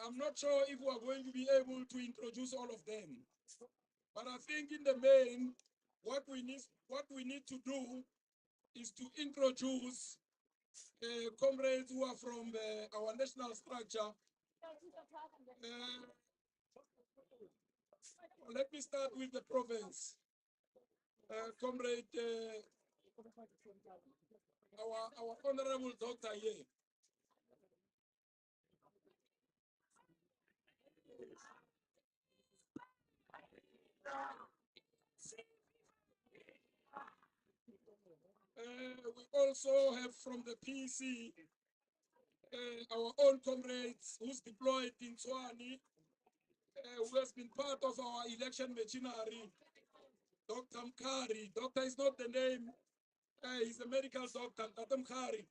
I'm not sure if we are going to be able to introduce all of them, but I think in the main, what we need to do is to introduce comrades who are from our national structure. Let me start with the province. Comrade, our honorable doctor here. We also have from the PC our own comrades who's deployed in Swani, who has been part of our election machinery, Dr. Mkari. Doctor is not the name, he's a medical doctor, Dr. Mkari.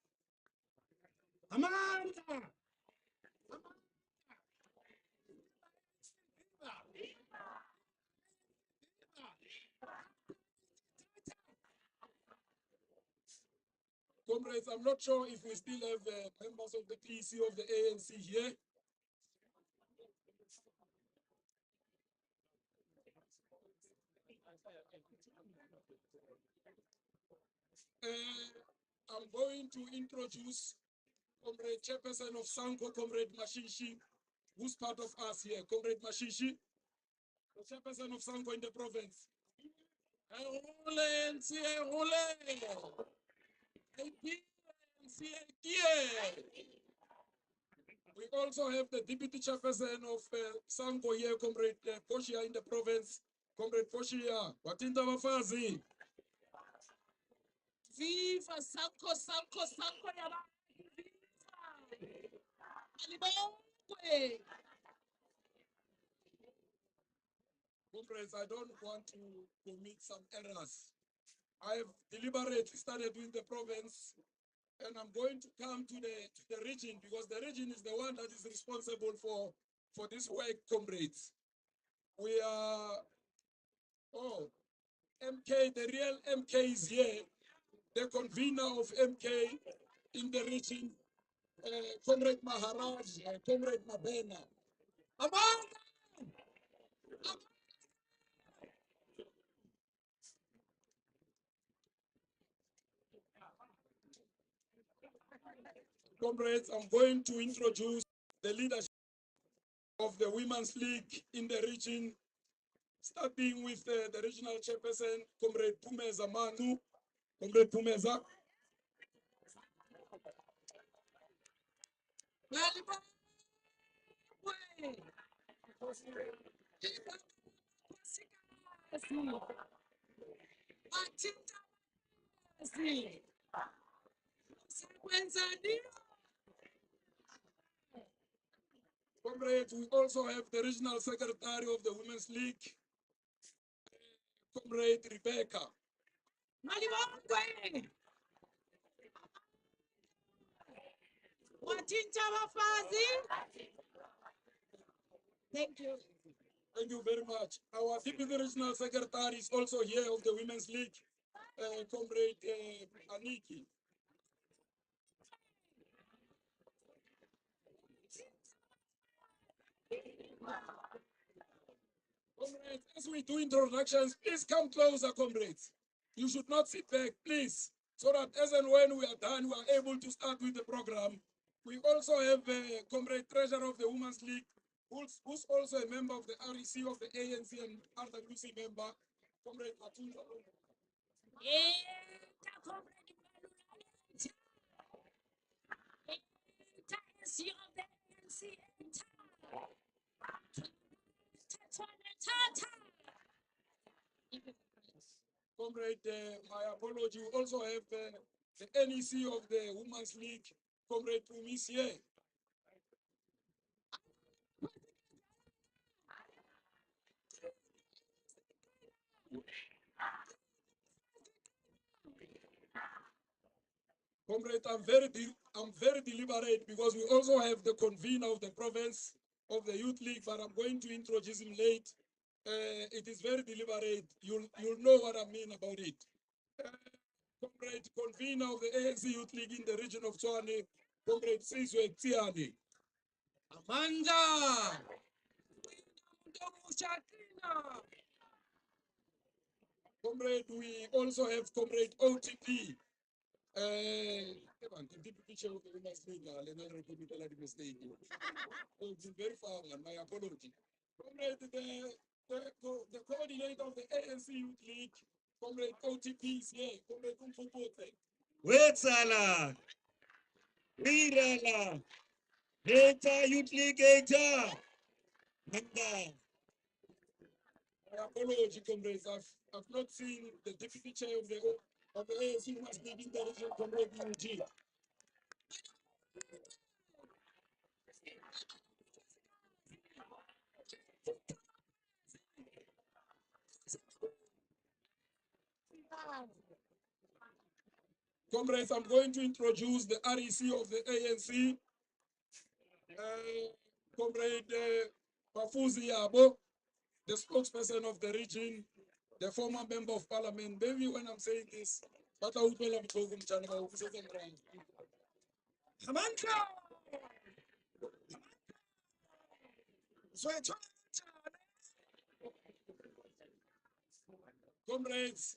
Amanda! Comrades, I'm not sure if we still have members of the PC of the ANC here. I'm going to introduce Comrade Chairperson of Sanko, Comrade Mashishi, who's part of us here. Comrade Mashishi, the Chairperson of Sanko in the province. We also have the Deputy Chairperson of Sanko here, Comrade Poshia in the province. Comrade Poshia, Watinta Wafazi. Viva Sanko, Sanko, Sanko, Yaba. Viva. Comrades, I don't want to commit some errors. I have deliberately started with the province, and I'm going to come to the region, because the region is the one that is responsible for this work, comrades. We are, MK, the real MK is here, the convener of MK in the region, Comrade Maharaj, Comrade Mabena. Amanda! Comrades, I'm going to introduce the leadership of the Women's League in the region, starting with the regional chairperson, Comrade Pumeza Manu. Comrade Pumeza. Comrades, we also have the regional secretary of the Women's League, Comrade Rebecca. Thank you. Thank you very much. Our deputy regional secretary is also here of the Women's League, Comrade Aniki. Comrades, as we do introductions, please come closer, comrades. You should not sit back, please, so that as and when we are done, we are able to start with the program. We also have Comrade Treasurer of the Women's League, who's also a member of the REC of the ANC and RWC member, Comrade Matunga. Comrade, my apology. We also have the NEC of the Women's League, Comrade Pumisie. Comrade, I'm very deliberate, because we also have the convener of the province of the Youth League, but I'm going to introduce him late. It is very deliberate. You'll know what I mean about it. Comrade, convener of the ANC Youth League in the region of Tshwane, Comrade Sizwe Tsiani. Amanda. Comrade, we also have Comrade OTP. The deputy chair of the Women's League, mistake. It's very far, my apology. Comrade, the coordinator of the ANC Youth League, Comrade OTP is here. Comrade Umfupote. Wetsala. Wirala. Eta Youth League Eta. Amanda. My apology, comrades. I've not seen the deputy chair of the ANC Women's League in the region, Comrade UG. Comrades, I'm going to introduce the REC of the ANC. Comrade Pafuzi Yabo, the spokesperson of the region, the former member of parliament. Maybe when I'm saying this, but I will tell them Amanda. Comrades,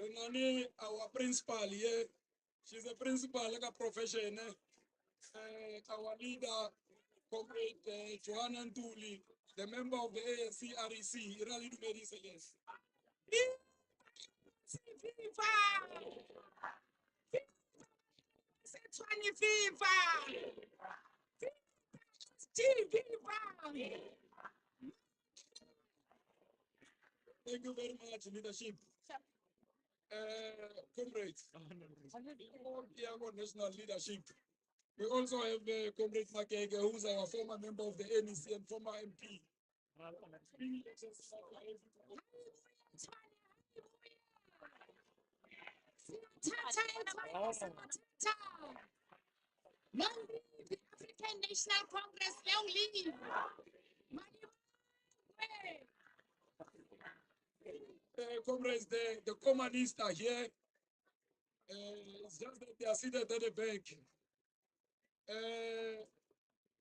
Renani, our principal here, she's a principal like a profession. Our leader, Comrade Johanna Nduli, the member of the ANC REC, Rally Dumedi Celeste. Thank you very much, leadership. Comrades, all young national leadership. We also have Comrade Makeke, who's our former member of the NEC and former MP. The African National Congress, long live. Comrades, the communists are here. It's just that they are seated at the back.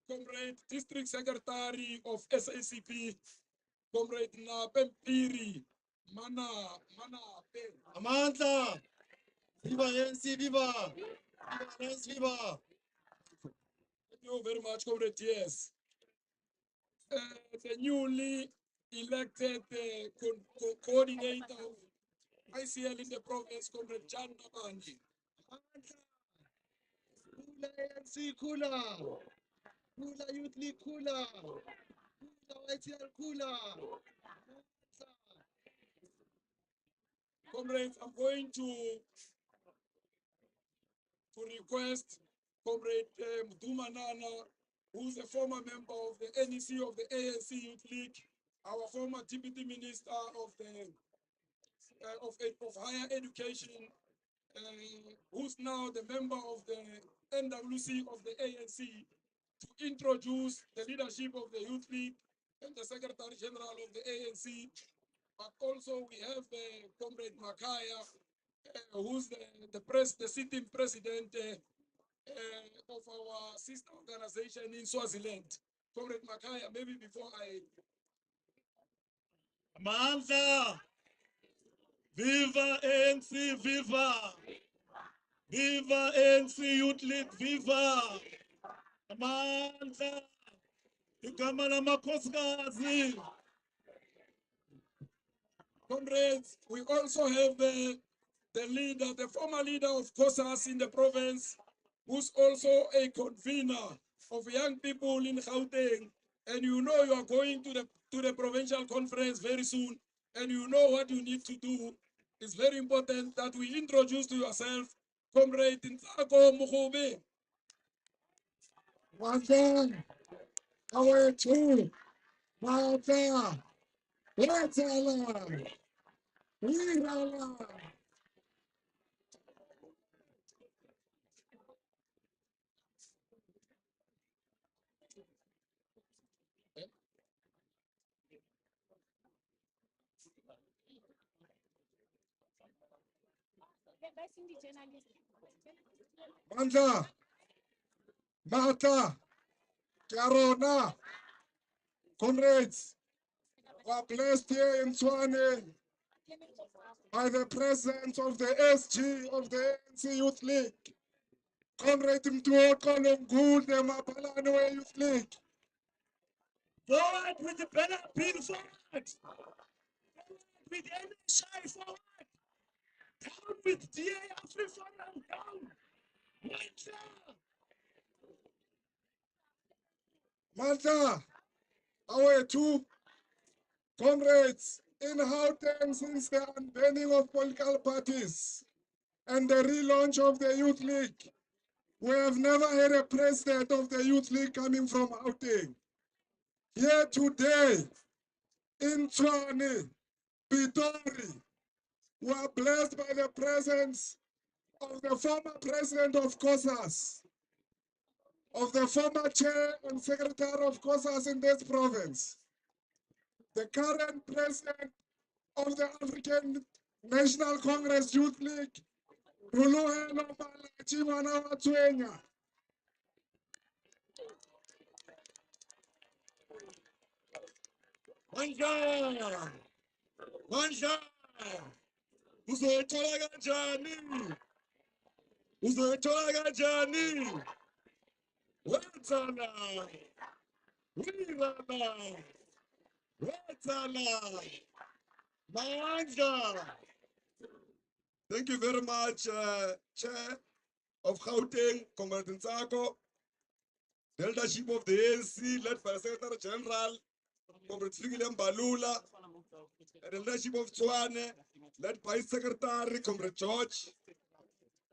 Comrade District Secretary of SACP, Comrade Napempiri, Mana. Amanda. Viva ANC, viva. Viva ANC, viva. Thank you very much, Comrade TS. The newly elected coordinator of ICL in the province, Comrade John Namani. Kula ANC, kula. Kula Youth League, kula. Kula YTL, kula. Comrades, I'm going to request Comrade Mduma Nana, who's a former member of the NEC of the ANC Youth League, our former deputy minister of the of higher education, who's now the member of the NWC of the ANC, to introduce the leadership of the Youth League and the Secretary General of the ANC. But also we have Comrade Makaya, who's the sitting president of our sister organization in Swaziland. Comrade Makaya, maybe before I... Amanda. Viva ANC, viva. Viva ANC Youth League, viva. Amanda. Igama lamakhosikazi. Comrades, we also have the leader, the former leader of COSAS in the province, who's also a convener of young people in Gauteng. And you know you are going to the provincial conference very soon, and you know what you need to do. It's very important that we introduce to yourself, Comrade Ntsako Mukhobe. One our two, Malta, Letala, Wirala. Malta, Malta, Kiarona, comrades, we are blessed here in Tshwane by the presence of the SG of the ANC Youth League. Comrade Mtuoko Longude Mapalano Youth League. Forward with the banner, pin forward. With NSI forward. Down with DA Africa down. Manta, our two comrades in Gauteng since the unbanning of political parties and the relaunch of the Youth League. We have never had a president of the Youth League coming from Gauteng. Here today, in Tshwane, Pitori, we are blessed by the presence of the former president of COSAS, of the former chair and secretary of COSAS in this province, the current president of the African National Congress Youth League, Ruluhelo Malachi Mwana wa Tshwenya. Manja! Manja! Uzothola kanjani? Uzothola kanjani? Wenzala! Wirala! Wenzala! Manja! Thank you very much, Chair of Gauteng, Comrade Nsako, the leadership of the ANC, led by the Secretary General, Comrade Fikile Mbalula, and the leadership of Tshwane, led by Secretary, Comrade George,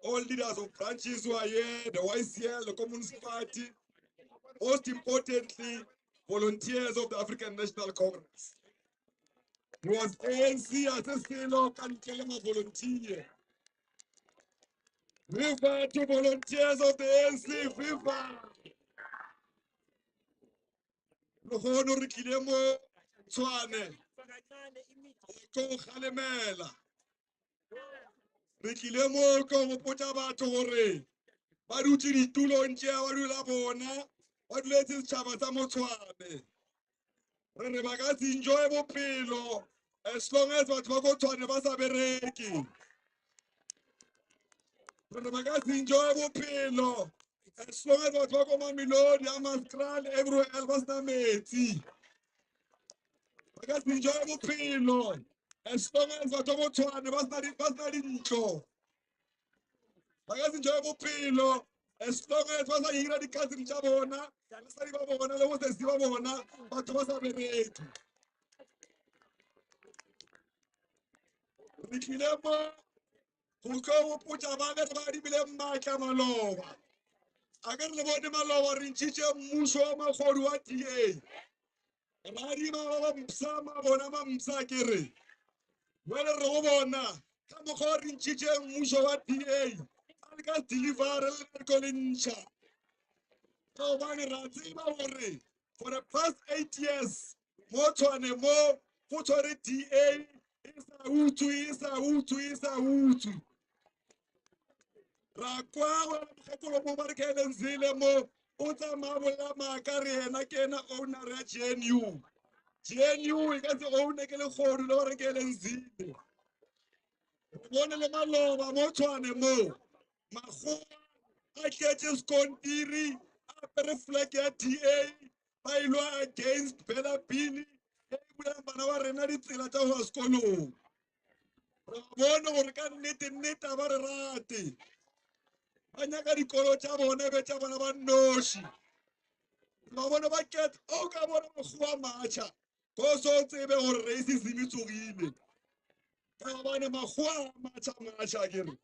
all leaders of branches who are here, the YCL, the Communist Party, most importantly, volunteers of the African National Congress. It was ANC as a fellow volunteer. Viva to volunteers of the ANC, viva! Lohono re tlile mo Tshwane ko kgalemela re tlile mo ko go potsa batho gore ba dutse ditulong tšea ba dula bona ba duletse setšhaba sa mo Tshwane re re ba ka se enjoy bophelo as long as batho ba ko Tshwane ba sa bereke re re ba ka se enjoy bophelo as long as batho ba ko Mamelodi Hammanskraal everywhere else ba sena metsi. Because the enjoyable pain, Lord. As long as I don't try, that's not intro. Because enjoyable pain, Lord. As long as I was here, the cousin Jabona, that's not even one, I was a Sivabona, but was a very. The Kilemo, who go put a bag of body below my Kamalova. I got the body Malova in Chicha Musoma for what ye. And I didn't some of them Sakiri. Well, Robona, come according to Musova DA. I got deliver a colincha. So, for the past 8 years, more to and more, for the DA is a Hutu, is a Hutu, is a Hutu. Rakwa, Mubarkan Zilemo, Uta Mabula Makari, and I can own a GNU. GNU, you got to own a Kelly or a Kelly Zil. One of them alone, Motuane Mo. Maho, I can't just continue. I reflect at TA. I law against Bella Pini. Banawa Renati Tilata was Colo. One or can knit about Rati. Anagari Colo Chavo never Chavanaban Noshi. Mamma Cat, oh, come on, Macha. Koso Tebe or races in Mitsugi. Kawana Mahua Macha Macha again.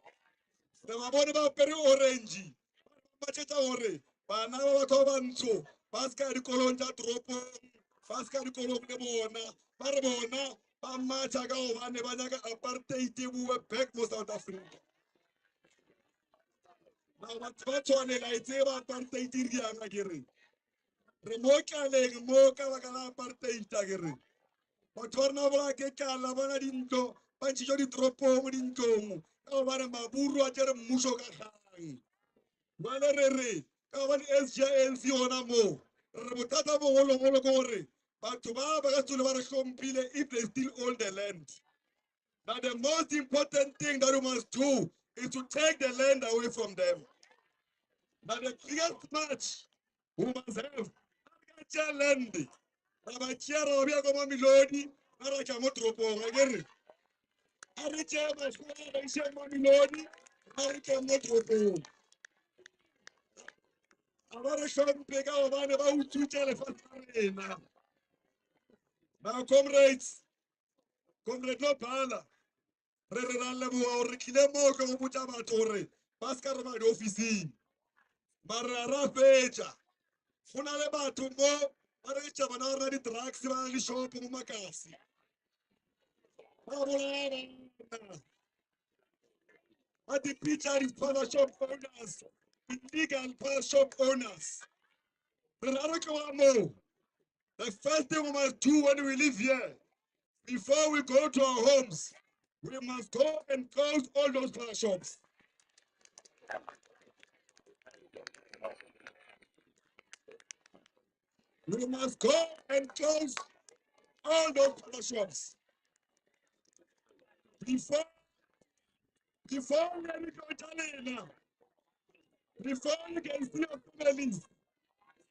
The Mabona Peru Orange. Macheta ore. Bana Watobanso. Pascal Colonja Tropo. Pascal Colon de Bona. Barbona. Pamacha Gao and Banaga apartheid who were back most South Africa. Now what's on a lightsaber apartheid Riangagiri. Remoka leg moka wakala apartheid Tagiri. But Tornava Keka Lavana Dinko. Pancho di Tropo Dinko. Kavana Maburu Ajar Musoka. Valerere, kawan SJNC onamo. re bothata bogologolo ke gore batho ba ba ka tsole ba re hlompile if they still own the land. Now the most important thing that we must do is to take the land away from them. Now the biggest match we must have agriculture land. Abachera obia koma milodi ara chamo tropong agere. Ari chama shwa ba chama milodi ari chamo tropong. Abara shon pega obane ba utucha le fatarena. Now comrade no bala. Re le bo re kile mo ko botsa batho re ba ska re ba di office. Mara ra fecha. Funa le batho mo ba re tšaba na ra di drugs ba di shop mo makasi. Ba bolana. But the picture is for the shop owners, illegal pawn shop owners. The first thing we must do when we live here, before we go to our homes, we must go and close all those pawn shops. We must go and close all those pawn shops. Before we go to before you can see your families,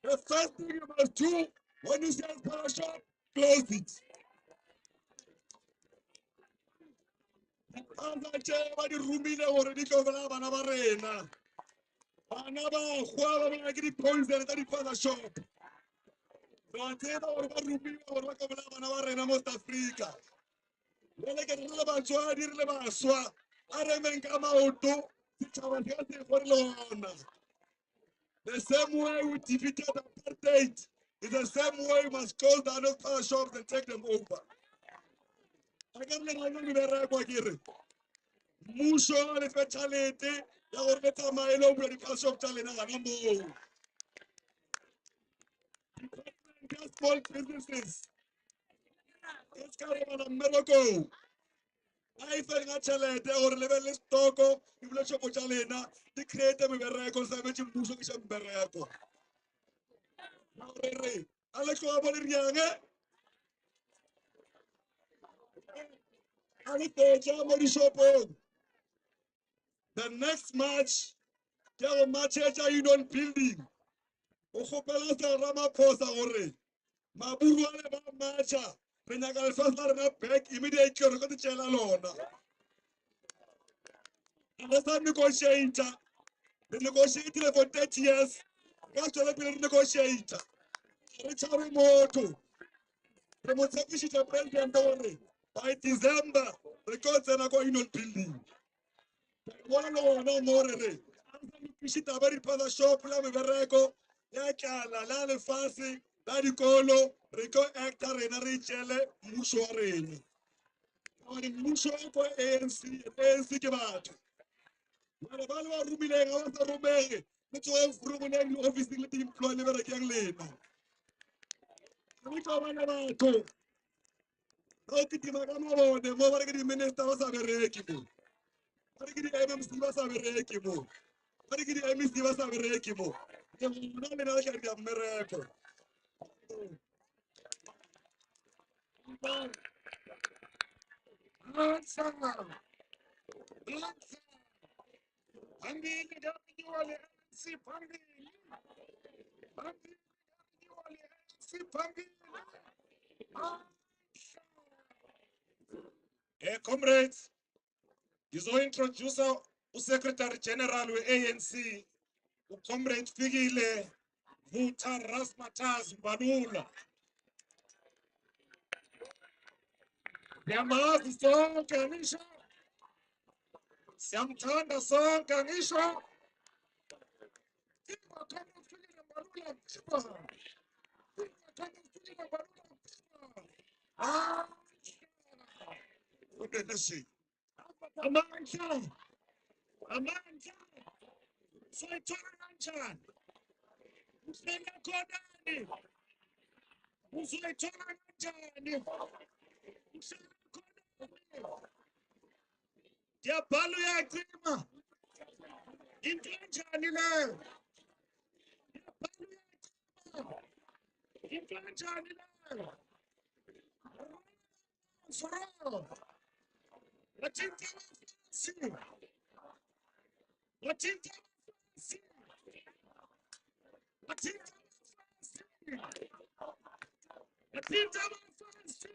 the first thing you must do when you see a pawn shop, close it. Ba di rumile gore di tlo bana bana ba rena. Bana ba gwa ba ke di poison tsa di-father shop. Ba tseba gore ba rumile gore ba tlo bana bana ba rena mo South Africa. Jale ke re le batswadi re le baswa a re emeng ka maoto setšhaba se ka se gore le ona. The same way we defeated apartheid is the same way we must close down those father shops and take them over. A ke re le ngwana le berekwa ke re mmuso le fe tšhelete ya gore le tsamaye le o bula di-father shop tša lena gana moo. Small businesses. It's kind of a miracle. I think that chalete or level is toko, you will show Chalena, the creator of Bereko, Savage Musuki Bereko. Alex Wabarianga, the next match, Tell match Union building. Okopela Ramaphosa Ore. Maburu ba matcha. Renagal Fasta back immediately go to Chelalona. Understand negotiator. The negotiator for 30 years. Got to be a negotiator. Richard Moto. The Mosakishi president only. By December, the courts are going on building. One no more. Kishita very father shop, Lame Verreco, Yakala, Lale Fasi, Ladi Colo, Rico Actor, and Richelle, Mushuarene. On the Musho for ANC, ANC Kibat. Malabalwa Rubilang, I want to Rubere. Let's go from an office in the employ never a young lady. Rico Manato. Roti Timagamo, the Movari minister was a very equal. What did the MC was a very equal? What did the MC was a very equal? The nomination of miracle. Answer. Answer. Andy, you are the MC Pandy. Andy, you are the MC Pandy. Hey, comrades, he's our introducer, Secretary General of ANC, Comrade Figile, Vuta Rasmatas Banula. Yamazi song Kanisha. Samtanda song Kanisha. Ah, let's see. Amanja. Amanja. Soitoranjan. Usenda Kodani. Usoitoranjani. Usenda Kodani. Diabalo ya Grima. Intanjani le. Diabalo ya Grima. Inkanjani leyo? Soro. Wathinta abafasi. Wathinta abafasi. Wathinta abafasi. Wathinta abafasi.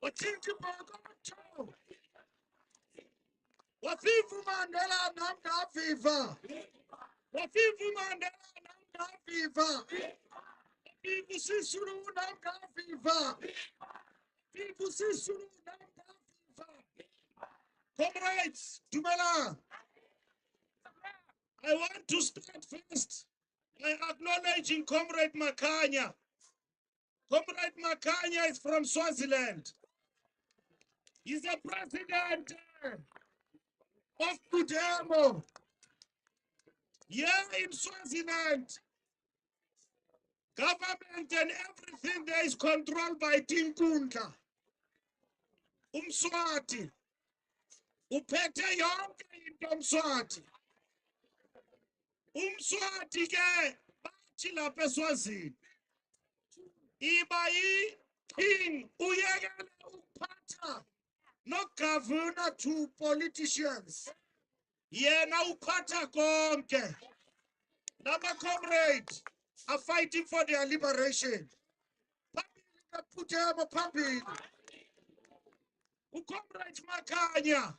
Wathinta ibhokotho. Wafiva uMandela namngaviva. Wafiva uMandela namngaviva. Wafiva uSisulu namngaviva. Wafiva uSisulu namngaviva. Comrades, Dumela, I want to start first by acknowledging Comrade Makanya. Comrade Makanya is from Swaziland. He's the president of Pudemo. Here in Swaziland, government and everything there is controlled by Tinkunta. Umswati. Uphethe yonke into Umswati. Umswati ke bathi lapha eSwazini. Iba yi-king uyekele ukuphatha no-governor to politicians. Yena uphatha konke. Laba comrades are fighting for their liberation. Phambili kaPhutemo phambili. UComrade Makanya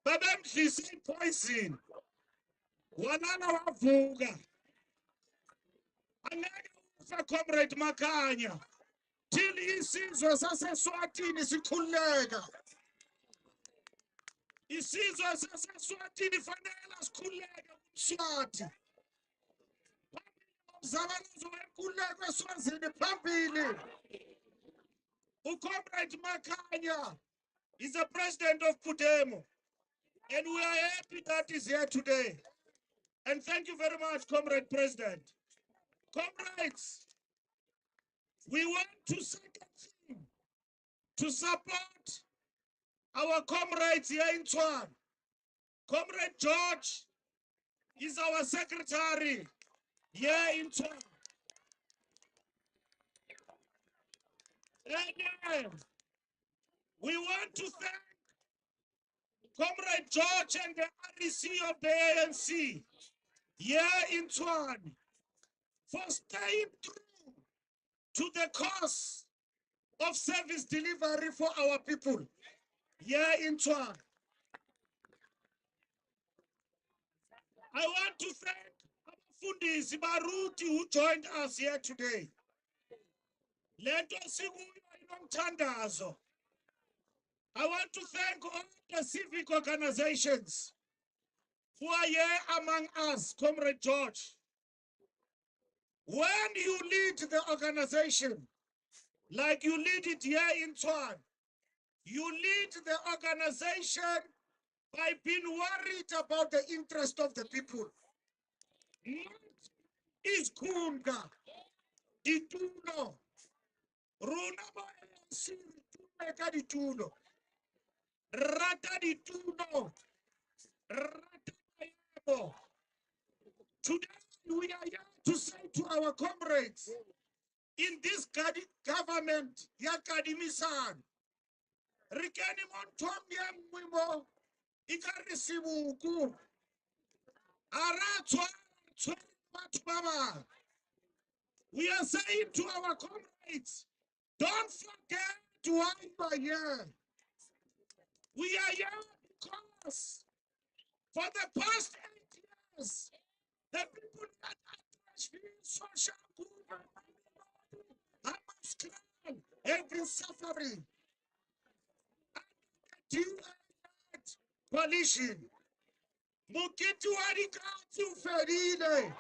babemdlisa ipoison. Walala wavuka. Angeke ufe Comrade Makanya. Till isizwe saseSwatini sikhululeka. Isizwe saseSwatini fanele sikhululeke kumSwati. Umzabalazo wenkululeko eSwazini phambili. UComrade Makanya is the president of Pudemo. And we are happy that he's here today. And thank you very much, Comrade President. Comrades, we want to second thing to support our comrades here in Tshwane. Comrade George is our secretary here in Tshwane. And we want to thank Comrade George and the REC of the ANC here in Tshwane for staying true to the cause of service delivery for our people here in Tshwane. I want to thank Abafundisi Baruti who joined us here today. Lento sikuyo inomthandazo. I want to thank all the civic organizations who are here among us, Comrade George. When you lead the organization, like you lead it here in Tshwane, you lead the organization by being worried about the interest of the people. Is kunga, ditulo, runa ba ANC, tumeka ditulo, rata ditulo, rata bayebo. Today we are here to say to our comrades in this government, yakadimisan, rikani montomya mwimo, ikarisibuku, aratwa, we are saying to our comrades, don't forget why you are here. We are here because for the past 8 years, the people that are social have been suffering. Coalition. Mukitu Arikatu Ferine.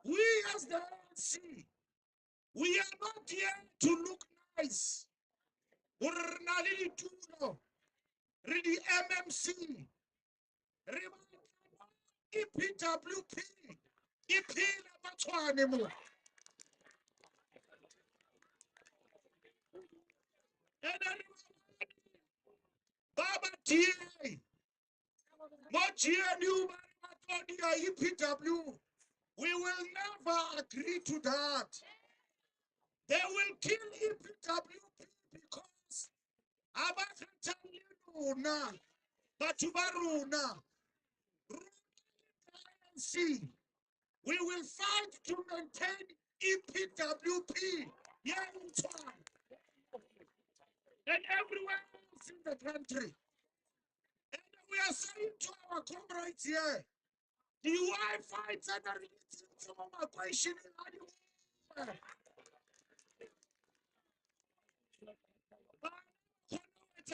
We as the ANC, we are not here to look nice. We're not really really MMC, EPWP, EP Labatwanemo. Baba DA, more GNU, EPW. We will never agree to that. They will kill EPWP because Abakantaluna, Batubaruna, ANC. We will fight to maintain EPWP here in town and everywhere else in the country. And we are saying to our comrades here, the Wi-Fi center is some of my question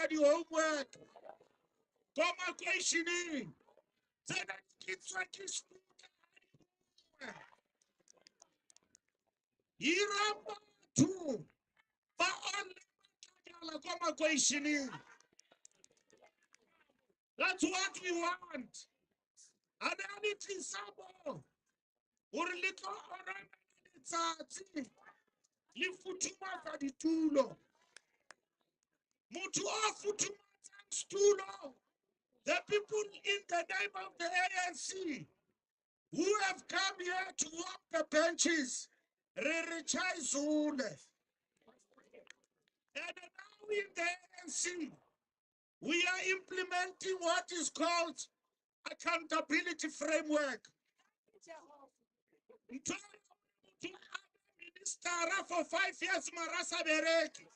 the homework. Come on, questioning. Say that kids like this. Iramba too. But only come on, questioning. That's what we want. And then it is sabo. Or little or it's a Lifutuma Kaditulo. Mutu Afutuma Stulo. The people in the name of the ANC who have come here to walk the benches, Rerichai Zune. And now in the ANC, we are implementing what is called accountability framework. Minister for 5 years, Marasa Bereki.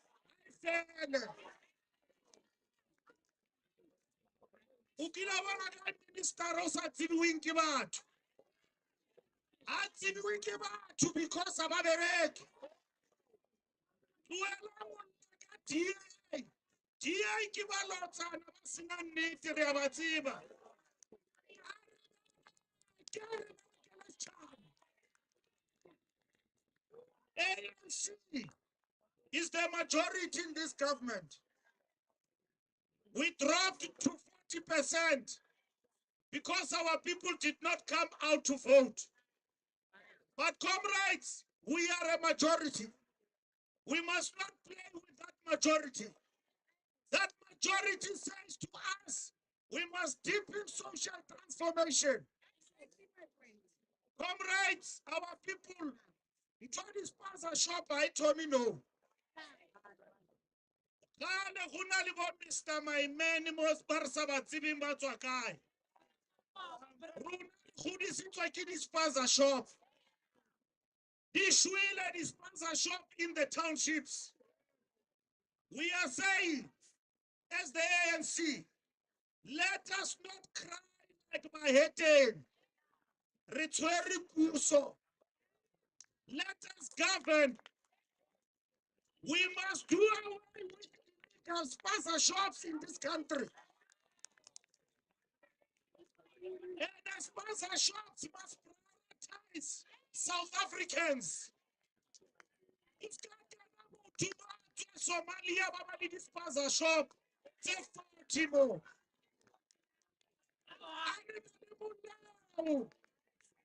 Ukila wana minister Rosa Tinuinki Batu. Atinuinki Batu because of Bereki. DA Kibalota Nabasinan Nitri Abatiba. ANC is the majority in this government. We dropped to 40% because our people did not come out to vote. But comrades, we are a majority. We must not play with that majority. That majority says to us, we must deepen social transformation. Comrades, our people, he told his pastor shop, I told me no. Mr. My man most Barsabatzibim Batwakai. Who is it like in his pastor shop? This will and his pastor shop in the townships. We are saying, as the ANC, let us not cry like my head. Return Puso. Let us govern. We must do away with illegal sponsor shops in this country. And the sponsor shops must prioritize South Africans. It's got to Somalia, Babadi sponsor shop. Timo.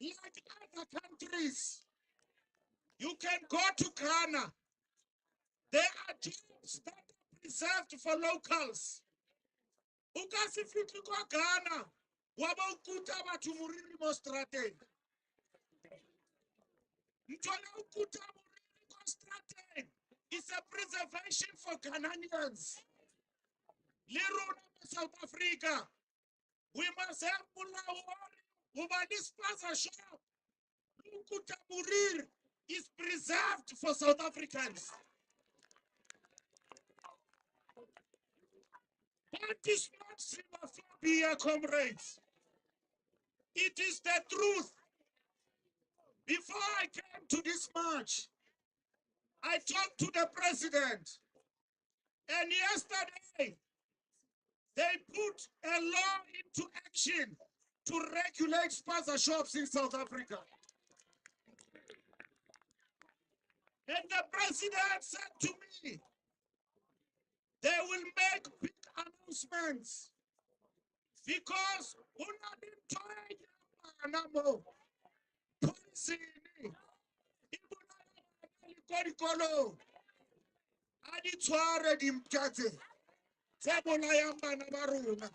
Like other countries, you can go to Ghana. There are jobs that are preserved for locals. Ukasifiki kwa Ghana, wabaukuta watu muriri mostrate. Mtole ukuta muriri mostrate. It's a preservation for Ghanaians. Little South Africa, we must have Mulawari, Ubadis Plaza shop. Ukuta muriri is preserved for South Africans. That is not xenophobia, comrades. It is the truth. Before I came to this march, I talked to the president. And yesterday, they put a law into action to regulate sponsor shops in South Africa. And the president said to me, they will make big announcements because a di tshware dimpša tse bolayang bana ba rona.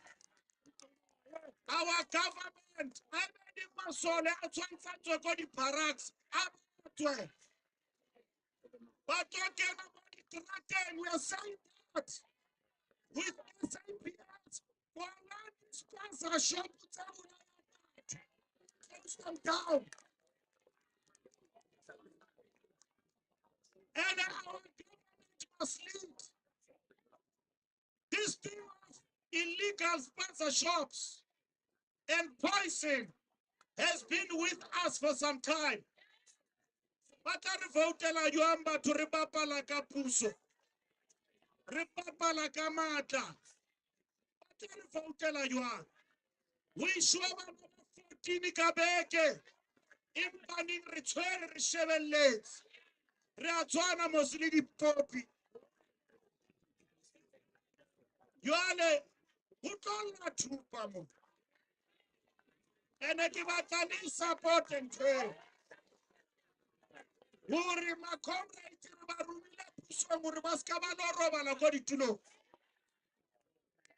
Our government, I made it my son, I transferred to go to barracks. But talking about the threaten, we are saying that with SAPS for land sponsorship, close them down. And our government must lead this thing of illegal sponsorships and poison has been with us for some time. But I voted like you amba to repapa like a puso. Repapa like a mata. But I voted like you are. We show up 14 kabeke. Impanning return reshevellets. Reatwana mostly the poppy. You are the who told that to Pamo. And I give a support and trade. Uri makomrade barumile puso muribaskabalo roba la godi tuno.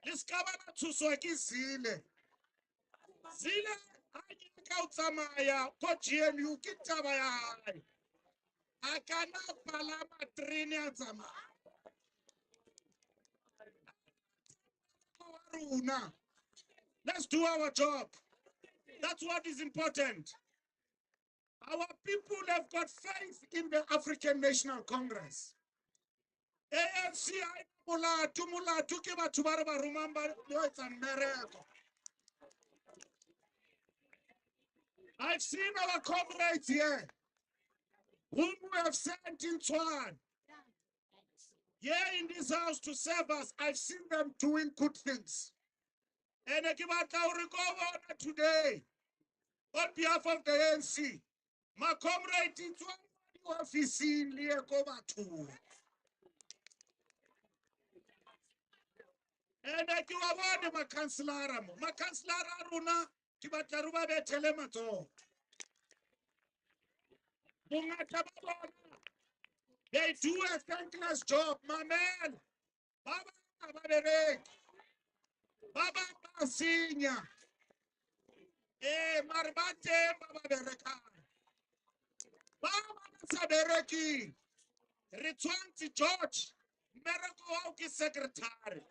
Liskabana tuso ekizile. Zile anyaka utsamaya ko GNU kitaba ya. Akana palama trini atsama. Let's do our job. That's what is important. Our people have got faith in the African National Congress. ANC tumula tukiba tubaraba remember it's a miracle. I've seen our comrades here whom we have sent in Twan. Here in this house to serve us. I've seen them doing good things. And I give out our today on behalf of the ANC. My comrade in Twan, you have seen Liekova. And I give award my councillor. My councillor Aruna, Kibataruba de Telemato. They do a thankless job, my man. Baba Berek. Baba Basinya. Marbate Baba Bereka. Baba Sabereki. Return to George. Miracle Secretary.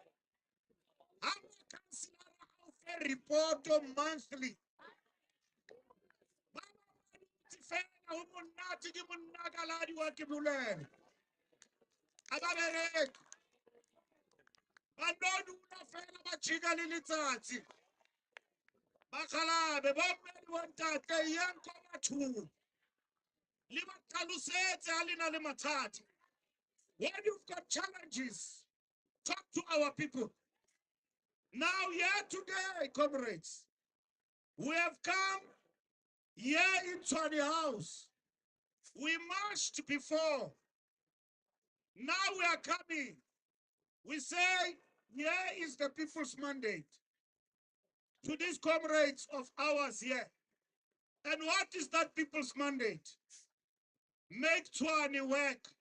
I'm a councillor of a report monthly. When you've got challenges, talk to our people. Now, here today, comrades, we have come here into the house. We marched before. Now we are coming. We say, here is the people's mandate to these comrades of ours here. And what is that people's mandate? Make Tshwane work.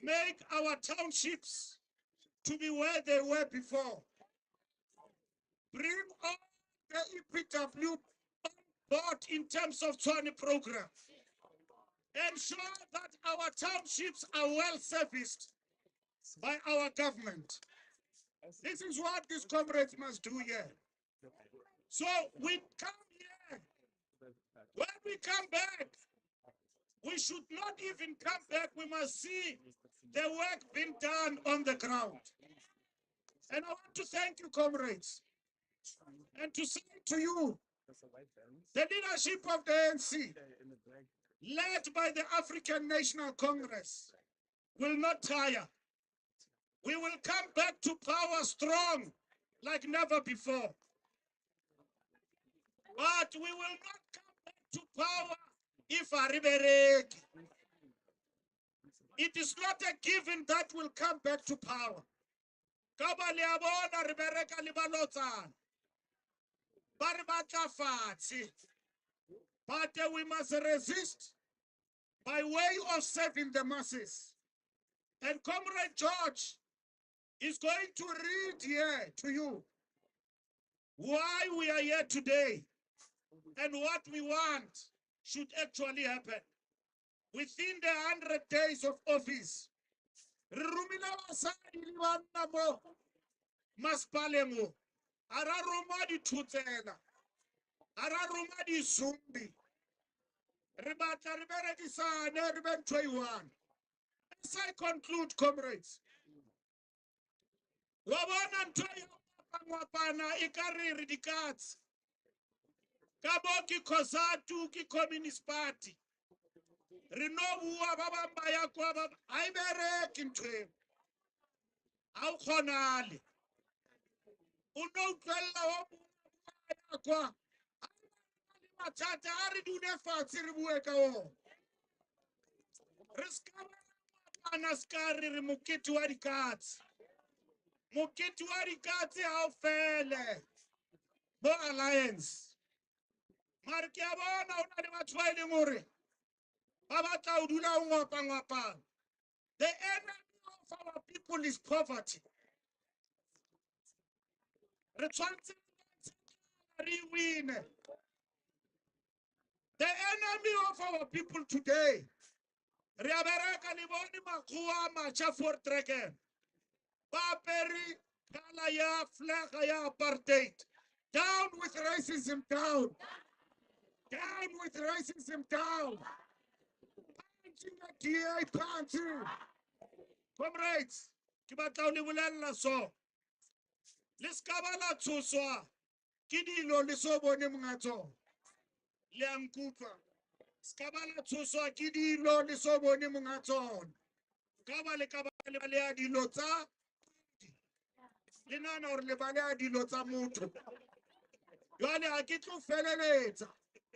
Make our townships to be where they were before. Bring all the EPW board in terms of Tshwane program. Ensure that our townships are well serviced by our government. This is what these comrades must do here. So we come here. When we come back, we should not even come back. We must see the work being done on the ground. And I want to thank you, comrades, and to say to you, the leadership of the ANC, led by the African National Congress, will not tire. We will come back to power strong like never before. But we will not come back to power if Ariberek. It is not a given that will come back to power. But we must resist by way of serving the masses. And Comrade George is going to read here to you why we are here today and what we want should actually happen within the 100 days of office. Rumina basadi le banna mo masepaleng mo. A ra roma dithutsela, a ra roma disumbi. Re batla re berekisane re be ntho e one. As I conclude, comrades, wa bona ntho e ngwapana e ka re dikatse. Ka bo ke COSATU ke Communist Party. Re no bua ba bang ba ya kwa ba ha e bereke ntho e. Ha o kgonale. O no utlwella wa bua kwa. Mathata a re dune fatshe re bue ka ona. Re ska bana ska re mokete wa dikatse. Mokete wa dikatse ha o fele. Bo alliance. Mare ke a bona o na le batho ba ileng hore ba batla o dula o ngwapa. The enemy of our people is poverty. Re tshwantse re win. The enemy of our people today. Re a bereka le bone makgowa a matjha for tracker. Ba peri kala ya flag ya apartheid. Down with racism, down. Down with racism, down. Punching the DA, punching. Comrades, ke batla o le bolella so. Le ska ba la tshoswa ke dilo le so bone monga tsona. Le a nkutlwa. Ska ba la tshoswa ke dilo le so bone monga tsona. Ka ba le ya dilo tsa le nana hore le ba le ya dilo tsa motho. Jwale ha ke tlo feleletsa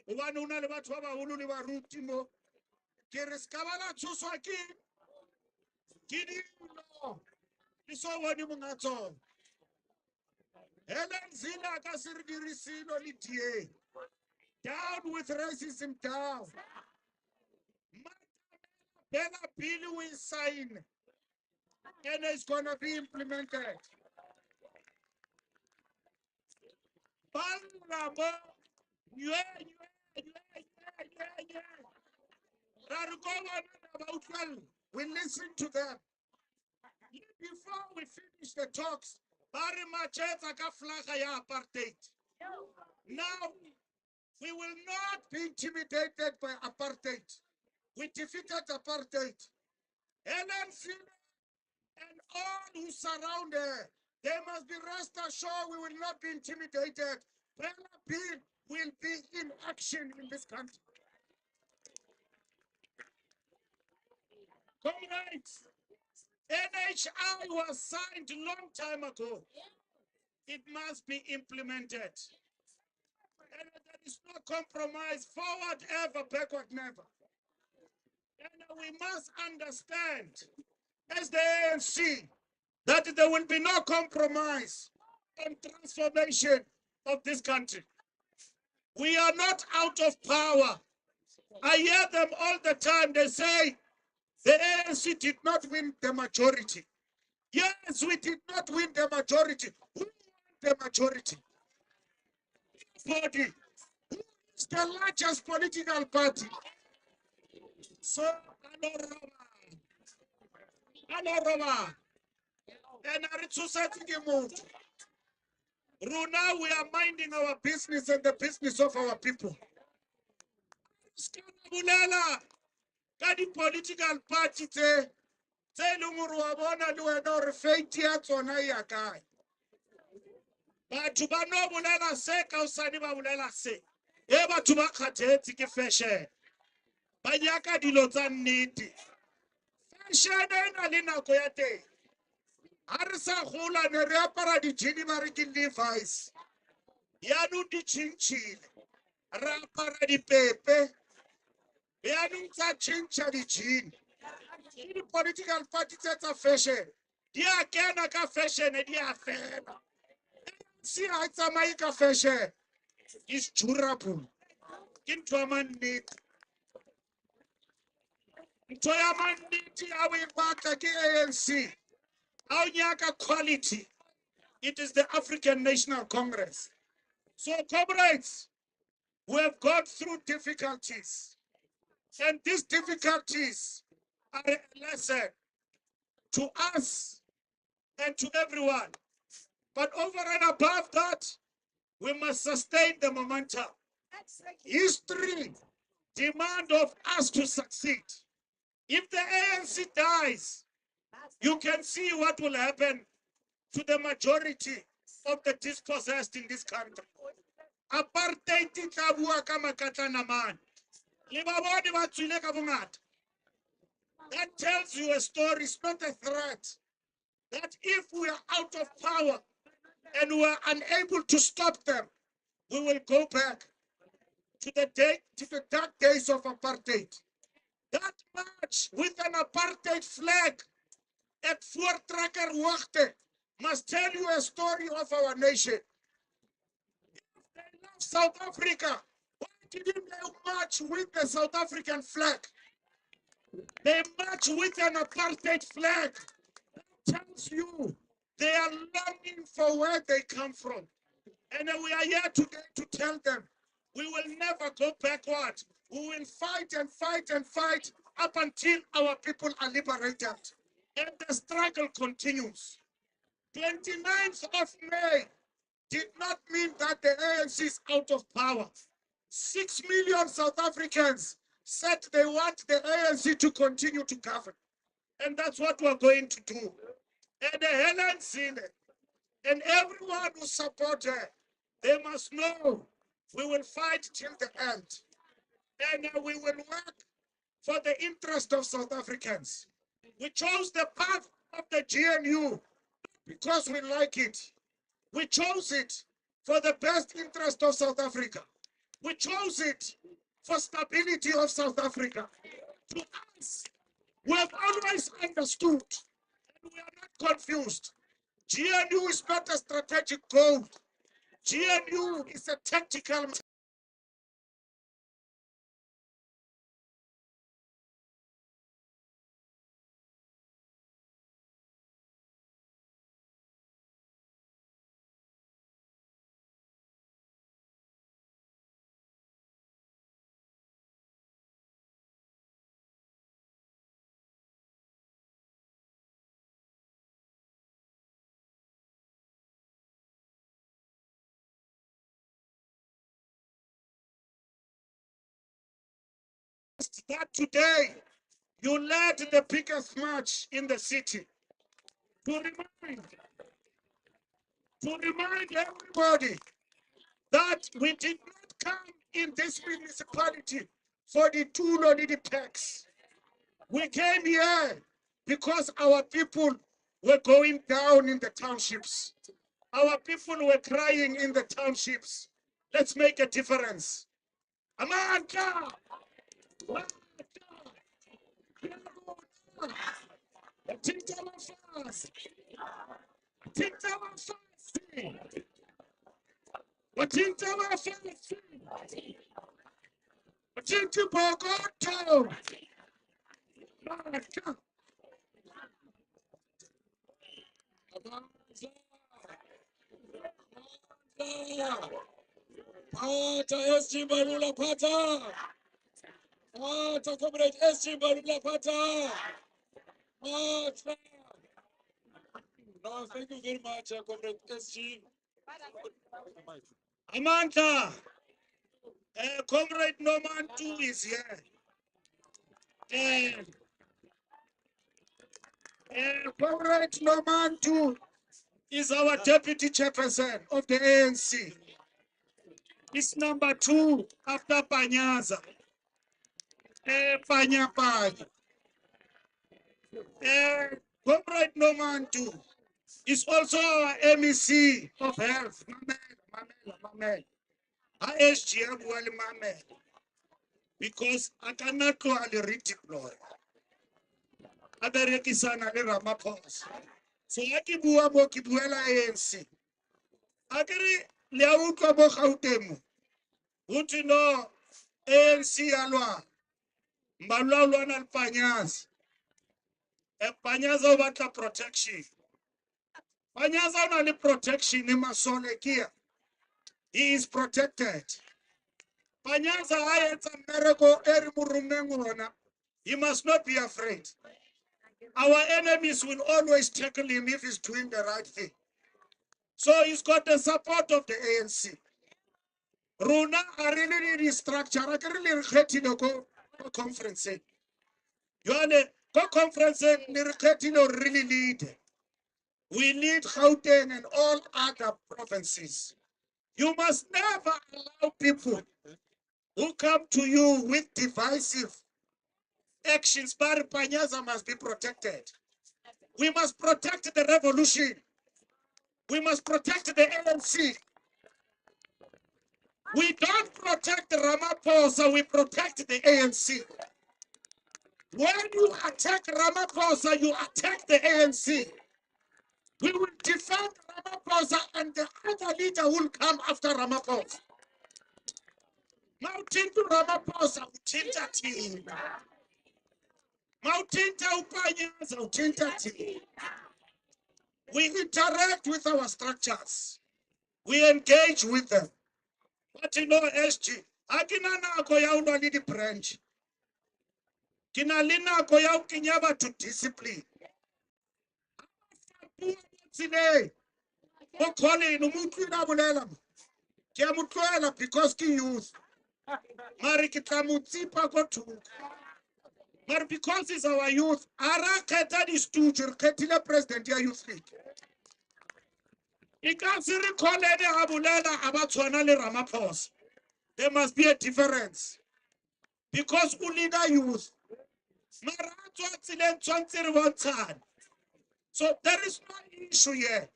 hobane ho na le batho ba baholo le baruti mo. Ke re ska ba la tshoswa ke dilo le so bone monga tsona. Helen Zila ka se re dirisilo le DA. Down with racism, down. Bella bill we sign. And it's gonna be implemented. We listen to them. Before we finish the talks, Barry Macheta ka flag ya apartheid. Now, we will not be intimidated by apartheid. We defeated apartheid. ANC and all who surround her, they must be rest assured we will not be intimidated. Bella Bill will be in action in this country. Comrades, NHI was signed a long time ago. It must be implemented. And there is no compromise, forward ever, backward never. And we must understand, as the ANC, that there will be no compromise on transformation of this country. We are not out of power. I hear them all the time. They say the ANC did not win the majority. Yes, we did not win the majority. Who won the majority? Body. Who is the largest political party? So, Anoroma. And Runa, we are minding our business and the business of our people. Kadi political party te lunguru wa bona le wena re fake ya tsona ya kae. Batho ba no bolela se ka usane ba bolela se. E batho ba kgathetse ke fashion. Ba nyaka dilo tsa nnete. Fashion e na le nako ya teng. Ha re sa gola ne re apara di-jeans ba re ke Levi's. Yaanong di tšhintšhile. Re apara dipepe. Yaanong tsa tšhintšha di-jeans. The political parties tsa fashion. Di a kena ka fashion di a fela. See ha tsamaye ka fashion. It's durable. Ke ntho ya mannete. Toya manditi awi bata ki ANC. Aunyaka quality. It is the African National Congress. So, comrades, we have gone through difficulties. And these difficulties are a lesson to us and to everyone. But over and above that, we must sustain the momentum. History demand of us to succeed. If the ANC dies, you can see what will happen to the majority of the dispossessed in this country. Apartheid itlabua kama katana man. Libaboni batswile ka bongata. That tells you a story, it's not a threat. That if we are out of power and we are unable to stop them, we will go back to the dark days of apartheid. That march with an apartheid flag at Voortrekker Wachte must tell you a story of our nation. If they love South Africa, why didn't they march with the South African flag? They march with an apartheid flag. That tells you they are longing for where they come from. And we are here today to tell them we will never go backward. We will fight and fight and fight up until our people are liberated. And the struggle continues. 29th of May did not mean that the ANC is out of power. 6 million South Africans said they want the ANC to continue to govern. And that's what we're going to do. And Helen Zille and everyone who support her, they must know we will fight till the end. And we will work for the interest of South Africans. We chose the path of the GNU because we like it. We chose it for the best interest of South Africa. We chose it for stability of South Africa. To us, we have always understood and we are not confused. GNU is not a strategic goal. GNU is a tactical. That today you led the biggest march in the city to remind everybody that we did not come in this municipality for the two lordy packs. We came here because our people were going down in the townships. Our people were crying in the townships. Let's make a difference. Amanda! Pata SG Barula Pata. Pata comrade SG Barula Pata. Pata. No, thank you very much, comrade SG. Amanda, Comrade Norman too is here. Comrade Norman too is our deputy chairperson of the ANC. It's number 2 after Panyaza. Panya. Comrade Norman too is also our MEC of health. Mamela. ISG Mamela. Because I cannot go and redeploy. Aberekisana le Ramaphosa. So I bua mo ke buela ANC. Akere le a utlwa mo Gauteng. Ho no ANC ya lwa. Mbalwa na Panyaza. Panyaza batla protection. Panyaza only protection in Masole here. He is protected. Panyaza ayetsa mmereko eri murumengona. He must not be afraid. Our enemies will always tackle him if he's doing the right thing. So he's got the support of the ANC. Runa are really the structure. I can really go conference. You are the conference really lead. We need Gauteng and all other provinces. You must never allow people who come to you with divisive actions. But Panyaza must be protected. We must protect the revolution. We must protect the ANC. We don't protect Ramaphosa, we protect the ANC. When you attack Ramaphosa, you attack the ANC. We will defend Ramaphosa and the other leader will come after Ramaphosa. Mountain to Ramaphosa, Utinta team. Mountain to Upanyaza, Utinta team. We interact with our structures. We engage with them. But you know, SG, Akinana Koya only the branch. Kinalina Koya Kinyaba to discipline. Today, because ki youth. Mari kitamutsipa kotu. But because it's our youth, Ara Keta is to Ketila President Youth League. You can't see Colede Abulela Abatswanale Ramaphosa. There must be a difference. Because we lead our youth. So there is no issue here.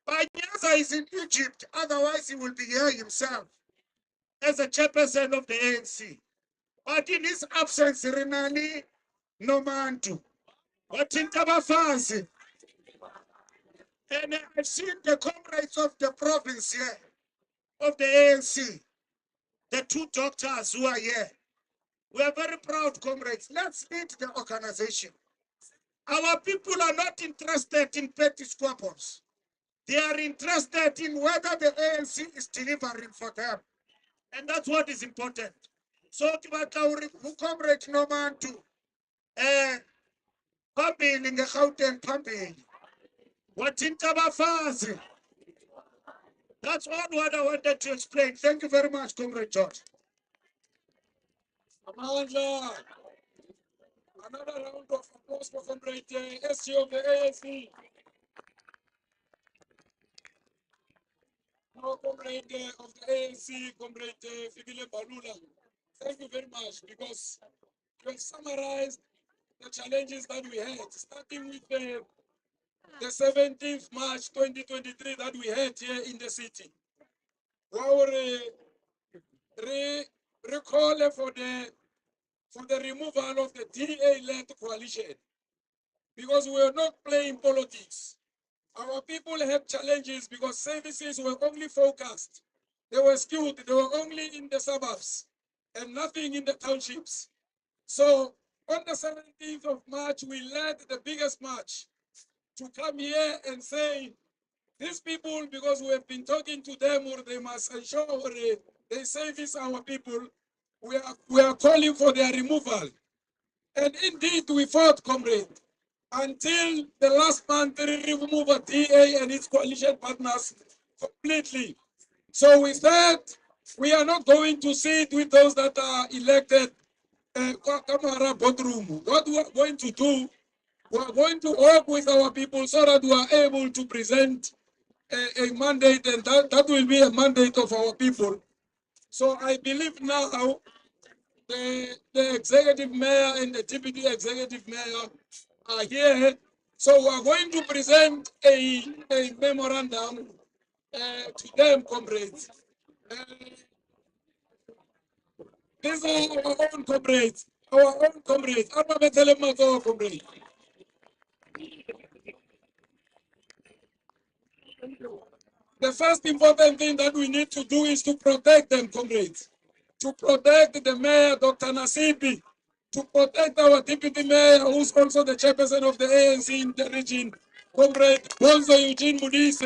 Panyaza is in Egypt, otherwise he will be here himself as a chairperson of the ANC. But in his absence, Renani, no man to. But in Tabafansi, and I've seen the comrades of the province here, of the ANC, the two doctors who are here. We are very proud, comrades. Let's lead the organization. Our people are not interested in petty squabbles. They are interested in whether the ANC is delivering for them. And that's what is important. So, comrade no man to pumping in the Gauteng pumping. What in Tabafazi? That's all what I wanted to explain. Thank you very much, Comrade George. Amandla. Another round of applause for Comrade SG of the ANC. Now, Comrade of the ANC, Comrade Figile Balula. Thank you very much because you have summarized the challenges that we had, starting with the 17th March 2023 that we had here in the city. Our recall for the removal of the DA-led coalition, because we are not playing politics. Our people have challenges because services were only focused. They were skewed. They were only in the suburbs and nothing in the townships. So on the 17th of March, we led the biggest march to come here and say, these people, because we have been talking to them, or they must ensure they service our people, we are calling for their removal. And indeed, we fought, comrade, until the last month, they remove a DA and its coalition partners completely. So we said, we are not going to sit with those that are elected. Kamara boardroom. What we are going to do, we are going to work with our people so that we are able to present a mandate, and that will be a mandate of our people. So I believe now the executive mayor and the deputy executive mayor are here. So we are going to present a memorandum to them, comrades. These are our own comrades. Our own comrades. Comrades. The first important thing that we need to do is to protect them, comrades. To protect the mayor, Dr. Nasibi, to protect our deputy mayor, who's also the chairperson of the ANC in the region, Comrade Bonzo Eugene Budise,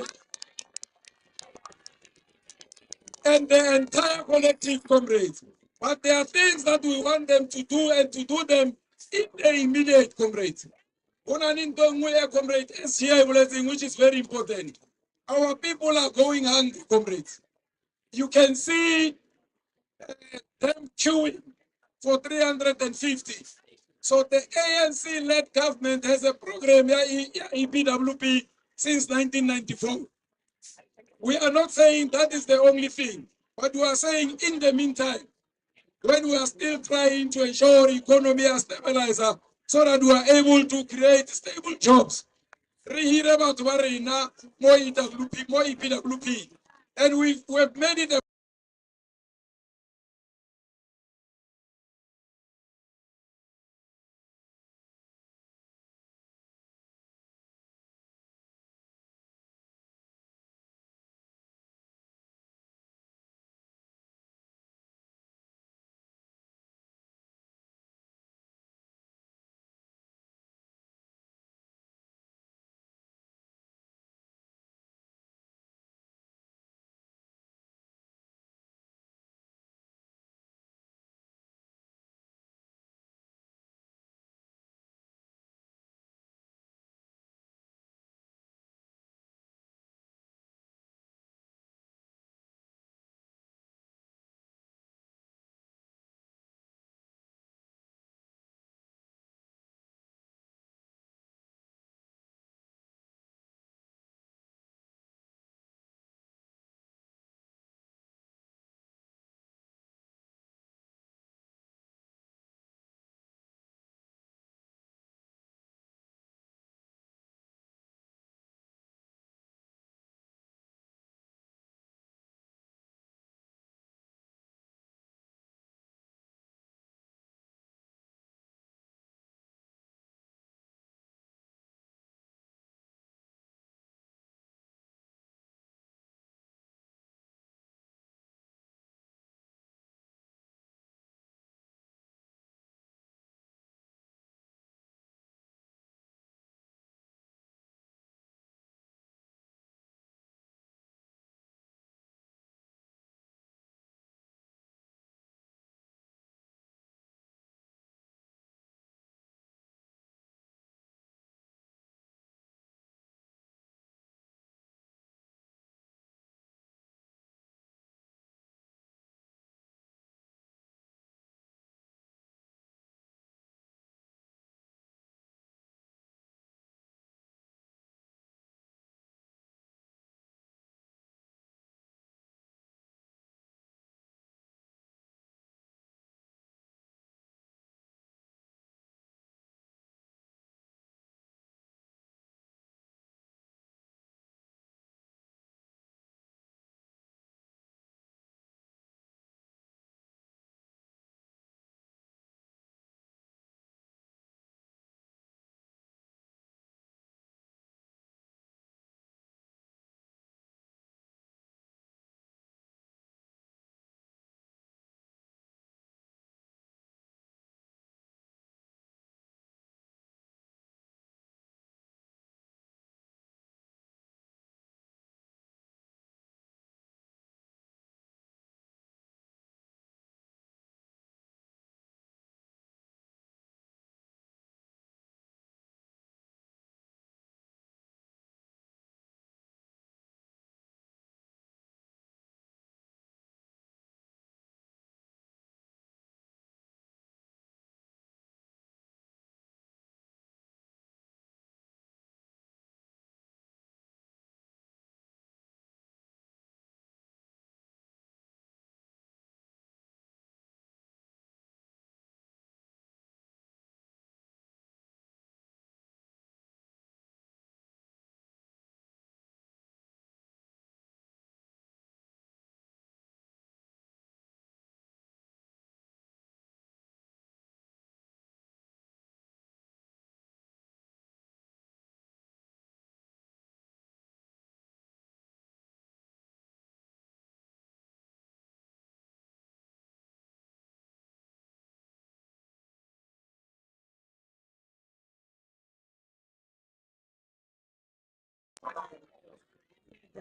and the entire collective, comrades. But there are things that we want them to do and to do them in the immediate, comrades. Comrade SCI blessing, which is very important. Our people are going hungry, comrades. You can see them queuing for 350. So the ANC-led government has a program, EPWP, since 1994. We are not saying that is the only thing, but we are saying in the meantime, when we are still trying to ensure economy as stabilizer so that we are able to create stable jobs. More EWP, more EPWP. And we've made it a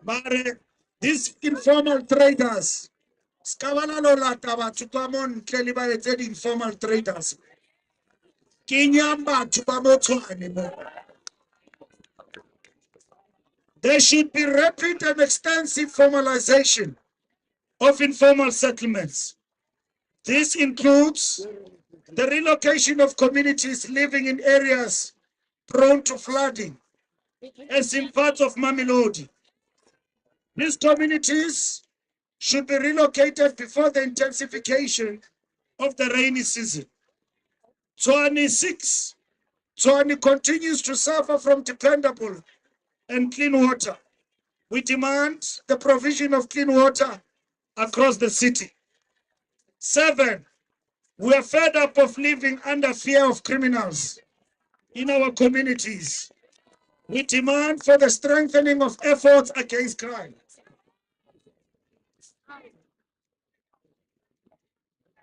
But these informal traders, Skavalalo Lataba, Tupamon, Keliba, informal traders. Kinyamba, Tupamoto anymore. There should be rapid and extensive formalization of informal settlements. This includes the relocation of communities living in areas prone to flooding, as in parts of Mamelodi. These communities should be relocated before the intensification of the rainy season. 26. Tshwane continues to suffer from dependable and clean water. We demand the provision of clean water across the city. 7. We are fed up of living under fear of criminals in our communities. We demand for the strengthening of efforts against crime.